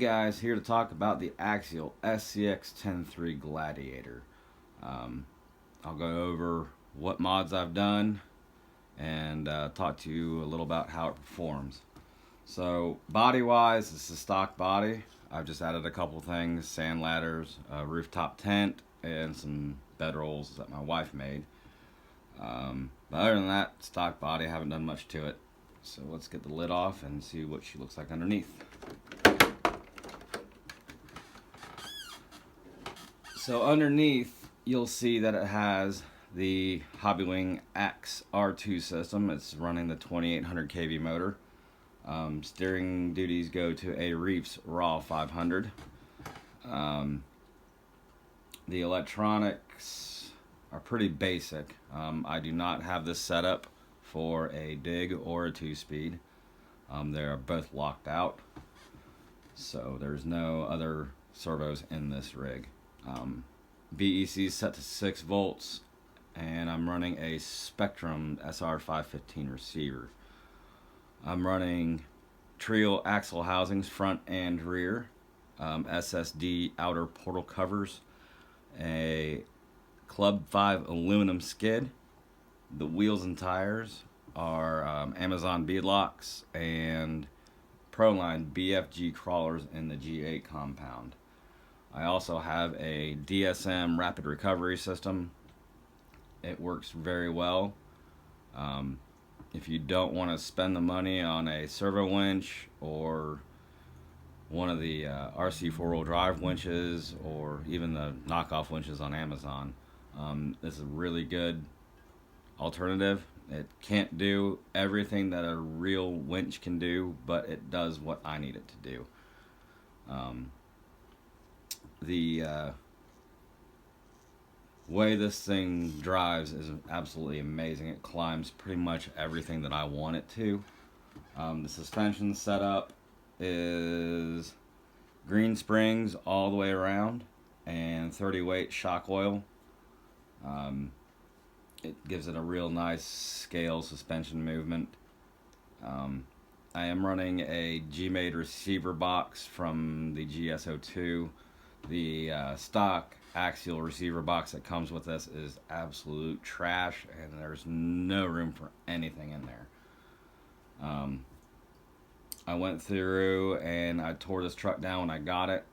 guys, here to talk about the Axial SCX10III Gladiator. I'll go over what mods I've done and talk to you a little about how it performs. So body wise, it's a stock body. I've just added a couple things: sand ladders, a rooftop tent, and some bedrolls that my wife made. But other than that, stock body, I haven't done much to it. So let's get the lid off and see what she looks like underneath. So underneath, you'll see that it has the Hobbywing Axe R2 system. It's running the 2800 kV motor. Steering duties go to a Reefs Raw 500. The electronics are pretty basic. I do not have this set up for a dig or a 2-speed. They are both locked out, so there's no other servos in this rig. BEC is set to 6 volts, and I'm running a Spectrum SR515 receiver. I'm running Trio axle housings, front and rear, SSD outer portal covers, a Club 5 aluminum skid. The wheels and tires are Amazon beadlocks and Proline BFG crawlers in the G8 compound. I also have a DSM rapid recovery system. It works very well. If you don't want to spend the money on a servo winch or one of the RC 4-wheel drive winches or even the knockoff winches on Amazon, this is a really good alternative. It can't do everything that a real winch can do, but it does what I need it to do. The way this thing drives is absolutely amazing. It climbs pretty much everything that I want it to. The suspension setup is green springs all the way around and 30 weight shock oil. It gives it a real nice scale suspension movement. I am running a G-Made receiver box from the GSO2. The stock Axial receiver box that comes with this is absolute trash, and there's no room for anything in there. I went through and I tore this truck down when I got it,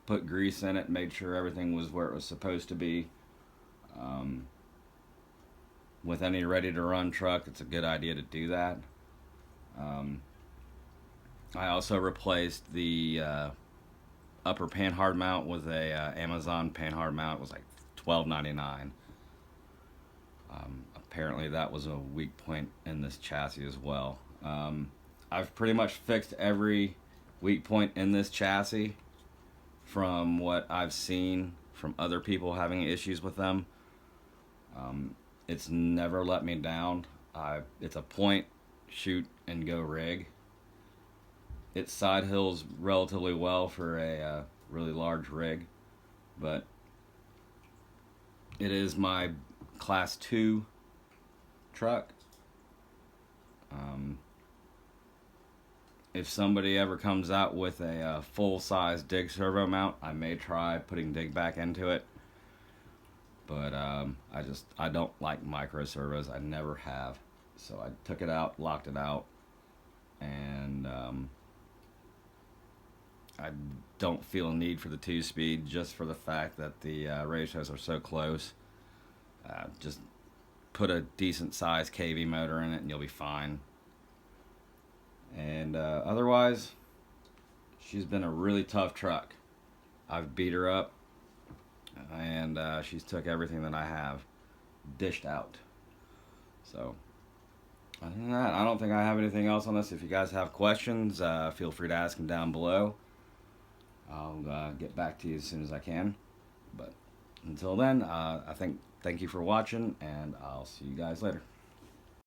put grease in it, made sure everything was where it was supposed to be. With any ready-to-run truck, it's a good idea to do that. I also replaced the upper panhard mount with a Amazon panhard mount. It was like $12.99. Apparently that was a weak point in this chassis as well. I've pretty much fixed every weak point in this chassis from what I've seen from other people having issues with them. It's never let me down. It's a point, shoot, and go rig. It side hills relatively well for a really large rig, but it is my class 2 truck. If somebody ever comes out with a full-size dig servo mount, I may try putting dig back into it. But I don't like micro servos. I never have. So I took it out, locked it out, and I don't feel a need for the 2-speed just for the fact that the ratios are so close. Just put a decent size KV motor in it and you'll be fine. And otherwise, she's been a really tough truck. I've beat her up, and she's took everything that I have, dished out. So other than that, I don't think I have anything else on this. If you guys have questions, feel free to ask them down below. I'll get back to you as soon as I can. But until then, thank you for watching, and I'll see you guys later.